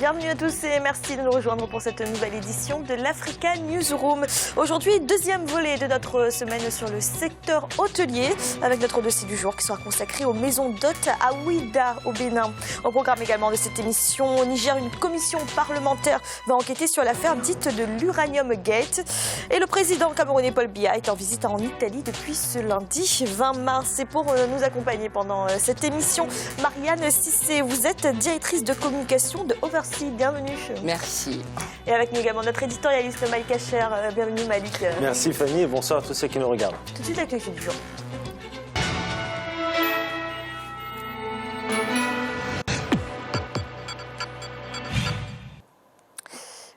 Bienvenue à tous et merci de nous rejoindre pour cette nouvelle édition de l'Africa Newsroom. Aujourd'hui, deuxième volet de notre semaine sur le secteur hôtelier avec notre dossier du jour qui sera consacré aux maisons d'hôtes à Ouidah au Bénin. Au programme également de cette émission, au Niger, une commission parlementaire va enquêter sur l'affaire dite de l'Uranium Gate. Et le président camerounais Paul Biya est en visite en Italie depuis ce lundi 20 mars. Et pour nous accompagner pendant cette émission, Marianne Cissé, vous êtes directrice de communication de Oversea. Bienvenue. Merci. Et avec nous également notre éditorialiste Malik Acher. Bienvenue Malik. Merci Fanny et bonsoir à tous ceux qui nous regardent. Tout de suite avec l'équipe du jour.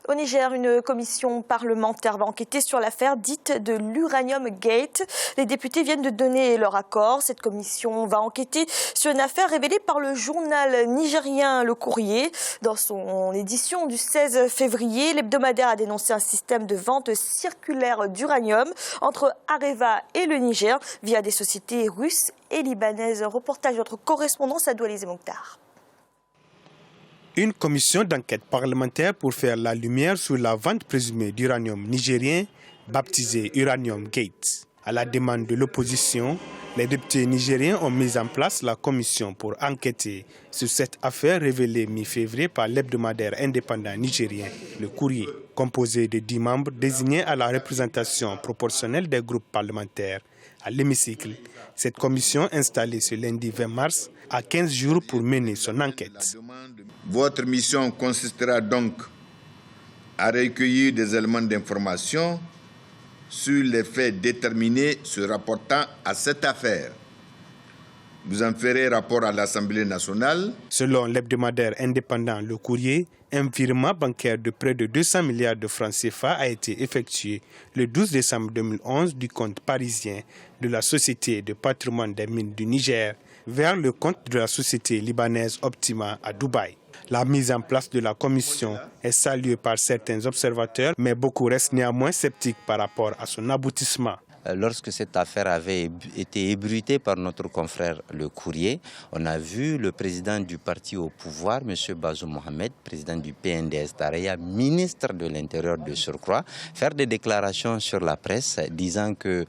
Au Niger, une commission parlementaire va enquêter sur l'affaire dite de l'Uranium Gate. Les députés viennent de donner leur accord. Cette commission va enquêter sur une affaire révélée par le journal nigérien Le Courrier. Dans son édition du 16 février, l'hebdomadaire a dénoncé un système de vente circulaire d'uranium entre Areva et le Niger via des sociétés russes et libanaises. Reportage de notre correspondance à Doualize Mokhtar. Une commission d'enquête parlementaire pour faire la lumière sur la vente présumée d'uranium nigérien, baptisée Uranium Gate. À la demande de l'opposition, les députés nigériens ont mis en place la commission pour enquêter sur cette affaire révélée mi-février par l'hebdomadaire indépendant nigérien Le Courrier. Composé de 10 membres désignés à la représentation proportionnelle des groupes parlementaires à l'hémicycle, cette commission installée ce lundi 20 mars a 15 jours pour mener son enquête. Votre mission consistera donc à recueillir des éléments d'information sur les faits déterminés se rapportant à cette affaire. Vous en ferez rapport à l'Assemblée nationale. Selon l'hebdomadaire indépendant Le Courrier, un virement bancaire de près de 200 milliards de francs CFA a été effectué le 12 décembre 2011 du compte parisien de la Société de patrimoine des mines du Niger vers le compte de la société libanaise Optima à Dubaï. La mise en place de la commission est saluée par certains observateurs, mais beaucoup restent néanmoins sceptiques par rapport à son aboutissement. Lorsque cette affaire avait été ébruitée par notre confrère Le Courrier, on a vu le président du parti au pouvoir, M. Bazoum Mohamed, président du PNDS Taraya, ministre de l'Intérieur de surcroît, faire des déclarations sur la presse disant que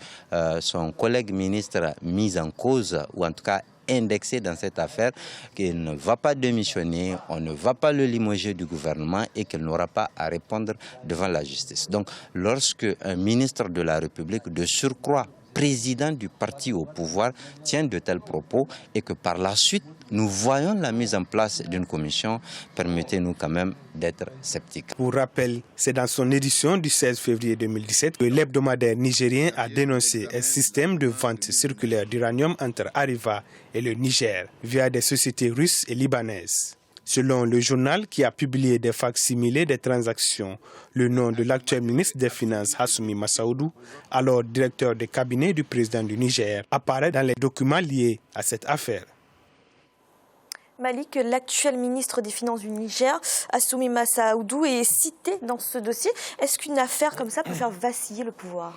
son collègue ministre mis en cause, ou en tout cas indexé dans cette affaire, qu'il ne va pas démissionner, on ne va pas le limoger du gouvernement et qu'il n'aura pas à répondre devant la justice. Donc, lorsque un ministre de la République, de surcroît président du parti au pouvoir, tient de tels propos et que par la suite, nous voyons la mise en place d'une commission, permettez-nous quand même d'être sceptiques. Pour rappel, c'est dans son édition du 16 février 2017 que l'hebdomadaire nigérien a dénoncé un système de vente circulaire d'uranium entre Areva et le Niger via des sociétés russes et libanaises. Selon le journal qui a publié des facsimilés des transactions, le nom de l'actuel ministre des Finances Hassoumi Massaoudou, alors directeur de cabinet du président du Niger, apparaît dans les documents liés à cette affaire. Malik, l'actuel ministre des Finances du Niger, Hassoumi Massaoudou, est cité dans ce dossier. Est-ce qu'une affaire comme ça peut faire vaciller le pouvoir ?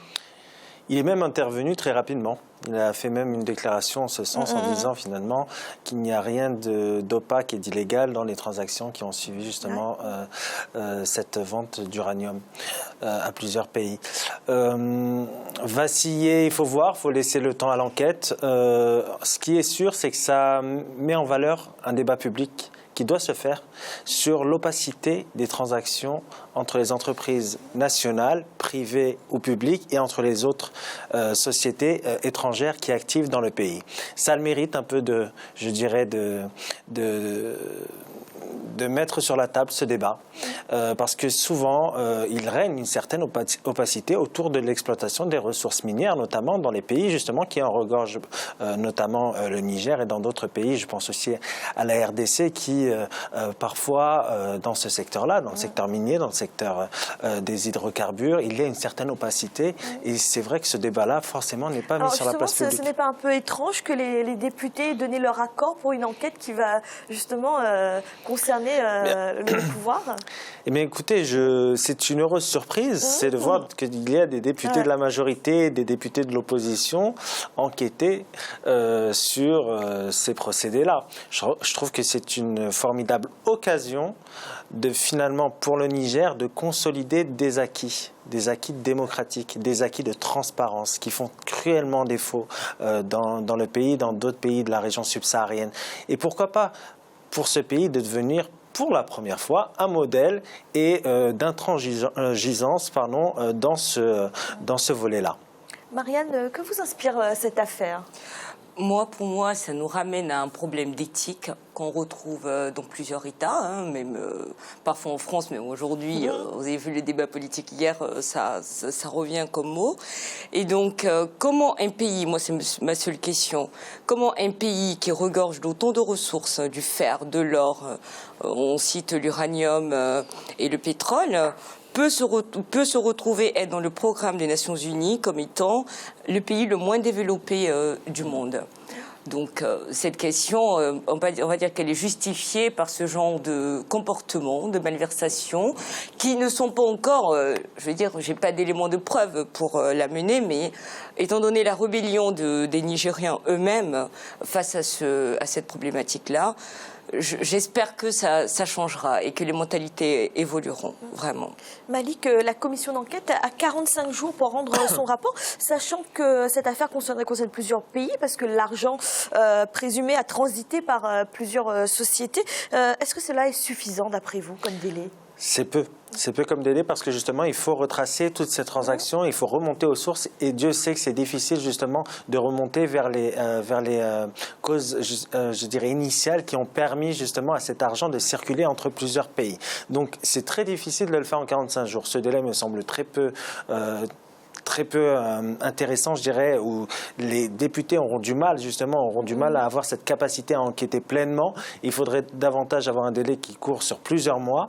Il est même intervenu très rapidement. Il a fait même une déclaration en ce sens en disant finalement qu'il n'y a rien d'opaque et d'illégal dans les transactions qui ont suivi justement cette vente d'uranium à plusieurs pays. Vaciller, il faut voir, il faut laisser le temps à l'enquête. Ce qui est sûr, c'est que ça met en valeur un débat public qui doit se faire sur l'opacité des transactions entre les entreprises nationales, privées ou publiques, et entre les autres sociétés étrangères qui activent dans le pays. Ça le mérite un peu de, je dirais, de mettre sur la table ce débat, parce que souvent, il règne une certaine opacité autour de l'exploitation des ressources minières, notamment dans les pays justement qui en regorgent, notamment le Niger et dans d'autres pays. Je pense aussi à la RDC qui, parfois, dans ce secteur-là, dans le secteur minier, dans le secteur des hydrocarbures, il y a une certaine opacité. Et c'est vrai que ce débat-là, forcément, n'est pas mis sur la place publique. Ce n'est pas un peu étrange que les députés aient donné leur accord pour une enquête qui va justement concerner abandonner le pouvoir? Eh bien, écoutez, c'est une heureuse surprise, c'est de voir qu'il y a des députés de la majorité, des députés de l'opposition enquêter sur ces procédés-là. Je trouve que c'est une formidable occasion de finalement, pour le Niger, de consolider des acquis démocratiques, des acquis de transparence qui font cruellement défaut dans le pays, dans d'autres pays de la région subsaharienne. Et pourquoi pas, pour ce pays, de devenir pour la première fois un modèle et d'intransigeance dans ce volet-là. Marianne, que vous inspire cette affaire ? Pour moi, ça nous ramène à un problème d'éthique qu'on retrouve dans plusieurs États, même parfois en France, mais aujourd'hui, vous avez vu le débat politique hier, ça revient comme mot. Et donc, comment un pays, moi c'est ma seule question, comment un pays qui regorge d'autant de ressources, du fer, de l'or, on cite l'uranium et le pétrole, peut se retrouver être dans le programme des Nations Unies comme étant le pays le moins développé du monde. Donc cette question, on va dire qu'elle est justifiée par ce genre de comportement, de malversation, qui ne sont pas encore, j'ai pas d'éléments de preuve pour la mener, mais étant donné la rébellion des Nigériens eux-mêmes face à cette problématique-là, j'espère que ça changera et que les mentalités évolueront, vraiment. Malik, la commission d'enquête a 45 jours pour rendre son rapport, sachant que cette affaire concerne plusieurs pays, parce que l'argent présumé a transité par plusieurs sociétés. Est-ce que cela est suffisant, d'après vous, comme délai ? C'est peu comme délai parce que justement il faut retracer toutes ces transactions, il faut remonter aux sources et Dieu sait que c'est difficile justement de remonter vers les causes, je dirais, initiales qui ont permis justement à cet argent de circuler entre plusieurs pays. Donc c'est très difficile de le faire en 45 jours. Ce délai me semble très peu intéressant, je dirais, où les députés auront du mal à avoir cette capacité à enquêter pleinement. Il faudrait davantage avoir un délai qui court sur plusieurs mois,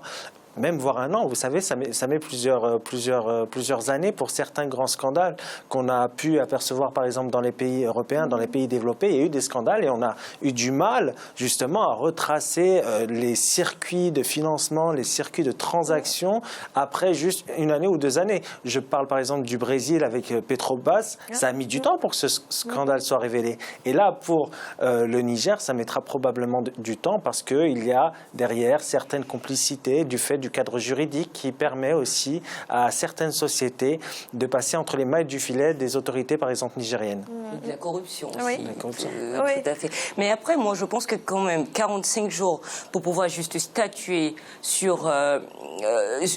même voire un an. Vous savez, ça met plusieurs années pour certains grands scandales qu'on a pu apercevoir, par exemple, dans les pays européens, dans les pays développés. Il y a eu des scandales et on a eu du mal, justement, à retracer les circuits de financement, les circuits de transactions après juste une année ou 2 années. Je parle, par exemple, du Brésil avec Petrobras. Ça a mis du temps pour que ce scandale soit révélé. Et là, pour le Niger, ça mettra probablement du temps parce qu'il y a derrière certaines complicités du fait du cadre juridique qui permet aussi à certaines sociétés de passer entre les mailles du filet des autorités, par exemple, nigériennes. Et de la corruption aussi. Oui. La corruption. Oui. Tout à fait. Mais après, moi, je pense que quand même, 45 jours pour pouvoir juste statuer sur...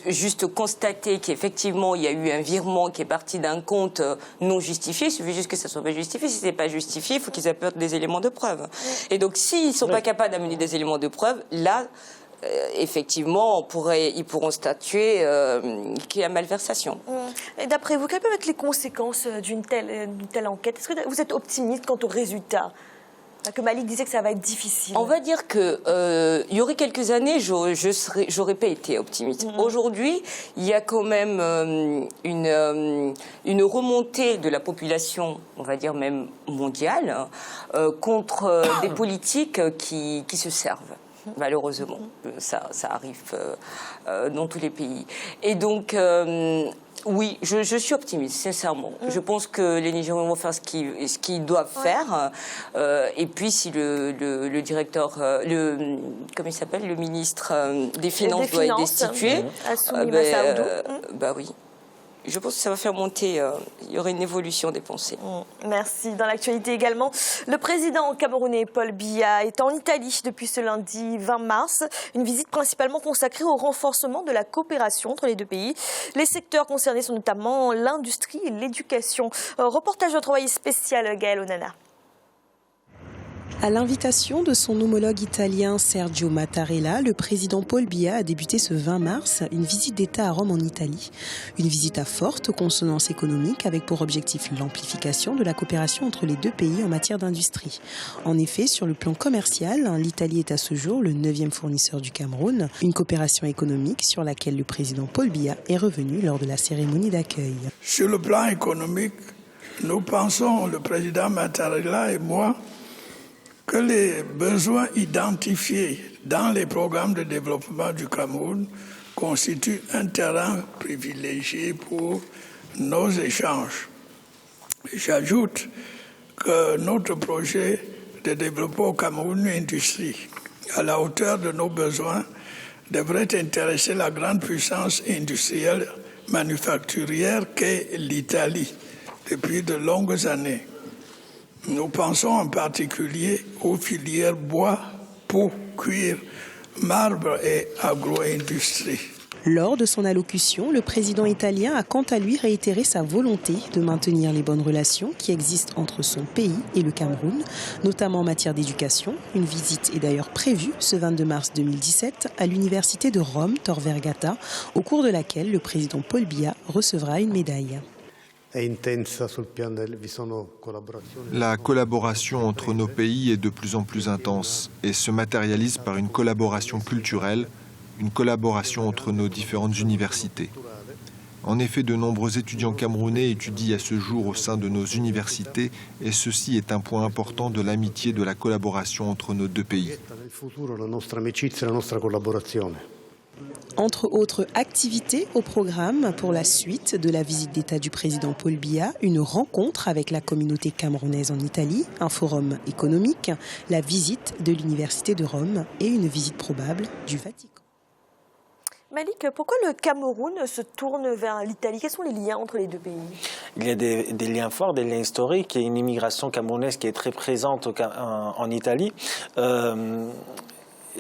juste constater qu'effectivement, il y a eu un virement qui est parti d'un compte non justifié. Il suffit juste que ça soit pas justifié. Si ce n'est pas justifié, il faut qu'ils apportent des éléments de preuve. Et donc, s'ils ne sont pas capables d'amener des éléments de preuve, là... effectivement, ils pourront statuer qu'il y a malversation. Et d'après vous, quelles peuvent être les conséquences d'une telle enquête? Est-ce que vous êtes optimiste quant aux résultats? Que Malik disait que ça va être difficile. On va dire que il y aurait quelques années, j'aurais pas été optimiste. Aujourd'hui, il y a quand même une remontée de la population, on va dire même mondiale, contre des politiques qui se servent. Malheureusement, ça arrive dans tous les pays. Et donc, oui, je suis optimiste, sincèrement. Je pense que les Nigériens vont faire ce qu'ils doivent faire. Et puis, si le directeur, comment il s'appelle, le ministre des Finances doit être destitué, bah oui. Je pense que ça va faire monter, il y aurait une évolution des pensées. Merci. Dans l'actualité également, le président camerounais Paul Biya est en Italie depuis ce lundi 20 mars. Une visite principalement consacrée au renforcement de la coopération entre les deux pays. Les secteurs concernés sont notamment l'industrie et l'éducation. Reportage de notre envoyé spécial Gaël Onana. À l'invitation de son homologue italien Sergio Mattarella, le président Paul Biya a débuté ce 20 mars une visite d'État à Rome en Italie. Une visite à forte consonance économique avec pour objectif l'amplification de la coopération entre les deux pays en matière d'industrie. En effet, sur le plan commercial, l'Italie est à ce jour le 9e fournisseur du Cameroun, une coopération économique sur laquelle le président Paul Biya est revenu lors de la cérémonie d'accueil. Sur le plan économique, nous pensons, le président Mattarella et moi, que les besoins identifiés dans les programmes de développement du Cameroun constitue un terrain privilégié pour nos échanges. J'ajoute que notre projet de développement au Cameroun Industrie, à la hauteur de nos besoins, devrait intéresser la grande puissance industrielle manufacturière qu'est l'Italie depuis de longues années. Nous pensons en particulier aux filières bois, peau, cuir, marbre et agro-industrie. Lors de son allocution, le président italien a quant à lui réitéré sa volonté de maintenir les bonnes relations qui existent entre son pays et le Cameroun, notamment en matière d'éducation. Une visite est d'ailleurs prévue ce 22 mars 2017 à l'université de Rome, Tor Vergata, au cours de laquelle le président Paul Biya recevra une médaille. La collaboration entre nos pays est de plus en plus intense et se matérialise par une collaboration culturelle, une collaboration entre nos différentes universités. En effet, de nombreux étudiants camerounais étudient à ce jour au sein de nos universités et ceci est un point important de l'amitié et de la collaboration entre nos deux pays. Entre autres activités au programme pour la suite de la visite d'État du président Paul Biya, une rencontre avec la communauté camerounaise en Italie, un forum économique, la visite de l'université de Rome et une visite probable du Vatican. Malik, pourquoi le Cameroun se tourne vers l'Italie? Quels sont les liens entre les deux pays? Il y a des liens forts, des liens historiques. Il y a une immigration camerounaise qui est très présente en Italie.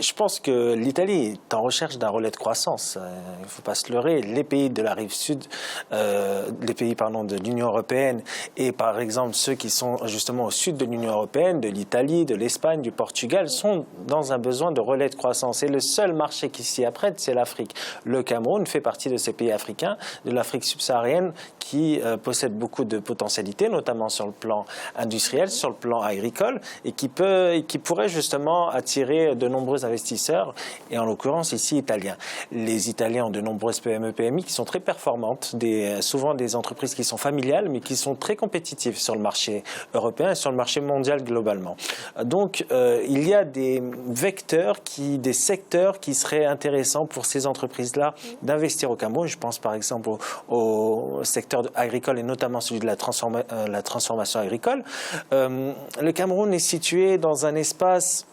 Je pense que l'Italie est en recherche d'un relais de croissance. Il ne faut pas se leurrer. Les pays de la rive sud, les pays de l'Union européenne et par exemple ceux qui sont justement au sud de l'Union européenne, de l'Italie, de l'Espagne, du Portugal, sont dans un besoin de relais de croissance. Et le seul marché qui s'y apprête, c'est l'Afrique. Le Cameroun fait partie de ces pays africains, de l'Afrique subsaharienne, qui possède beaucoup de potentialités, notamment sur le plan industriel, sur le plan agricole, et qui pourrait justement attirer de nombreux investisseurs, et en l'occurrence ici italiens. Les Italiens ont de nombreuses PME, PMI qui sont très performantes, souvent des entreprises qui sont familiales, mais qui sont très compétitives sur le marché européen et sur le marché mondial globalement. Donc il y a des vecteurs, des secteurs qui seraient intéressants pour ces entreprises-là d'investir au Cameroun. Je pense par exemple au secteur agricole et notamment celui de la transformation agricole. Le Cameroun est situé dans un espace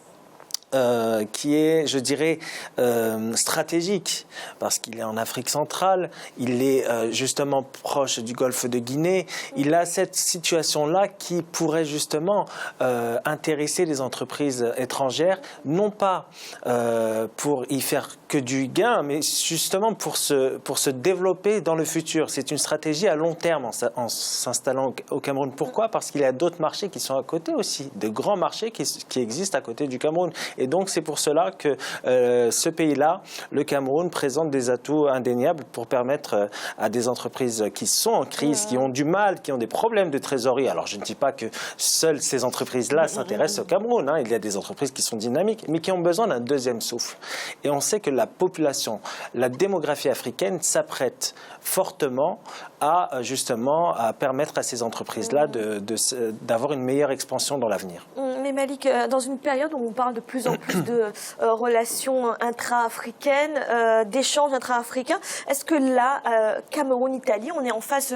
qui est, je dirais, stratégique, parce qu'il est en Afrique centrale, il est justement proche du golfe de Guinée. Il a cette situation-là qui pourrait justement intéresser les entreprises étrangères, non pas pour y faire que du gain, mais justement pour se développer dans le futur. C'est une stratégie à long terme en s'installant au Cameroun. Pourquoi? Parce qu'il y a d'autres marchés qui sont à côté aussi, de grands marchés qui existent à côté du Cameroun. Et donc c'est pour cela que ce pays-là, le Cameroun, présente des atouts indéniables pour permettre à des entreprises qui sont en crise, qui ont du mal, qui ont des problèmes de trésorerie. Alors je ne dis pas que seules ces entreprises-là s'intéressent au Cameroun, hein. Il y a des entreprises qui sont dynamiques, mais qui ont besoin d'un deuxième souffle. Et on sait que la population, la démographie africaine s'apprête fortement à justement à permettre à ces entreprises-là d'avoir une meilleure expansion dans l'avenir. Mais Malik, dans une période où on parle de plus en plus de relations intra-africaines, d'échanges intra-africains, est-ce que là, Cameroun-Italie, on est en face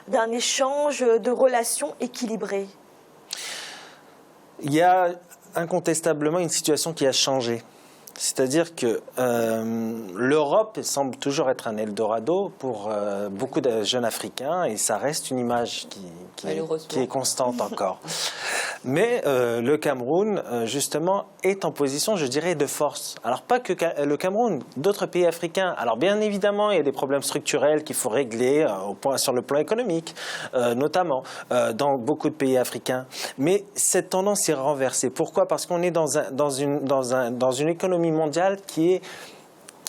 d'un échange de relations équilibrées? Il y a incontestablement une situation qui a changé. C'est-à-dire que l'Europe semble toujours être un Eldorado pour beaucoup de jeunes Africains et ça reste une image qui est constante encore. Mais le Cameroun, justement, est en position, je dirais, de force. Alors pas que le Cameroun, d'autres pays africains. Alors bien évidemment, il y a des problèmes structurels qu'il faut régler sur le plan économique, notamment dans beaucoup de pays africains. Mais cette tendance est renversée. Pourquoi? Parce qu'on est dans une économie mondiale qui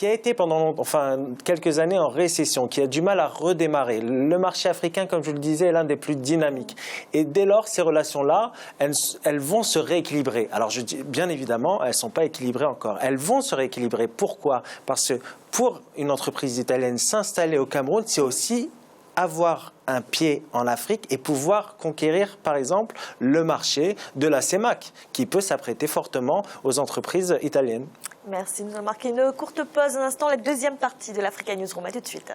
a été pendant quelques années en récession, qui a du mal à redémarrer. Le marché africain, comme je le disais, est l'un des plus dynamiques. Et dès lors, ces relations-là, elles vont se rééquilibrer. Alors, je dis, bien évidemment, elles ne sont pas équilibrées encore. Elles vont se rééquilibrer. Pourquoi? Parce que pour une entreprise italienne, s'installer au Cameroun, c'est aussi avoir un pied en Afrique et pouvoir conquérir, par exemple, le marché de la CEMAC, qui peut s'apprêter fortement aux entreprises italiennes. Merci, nous allons marquer une courte pause un instant, la deuxième partie de l'Africa Newsroom. À tout de suite.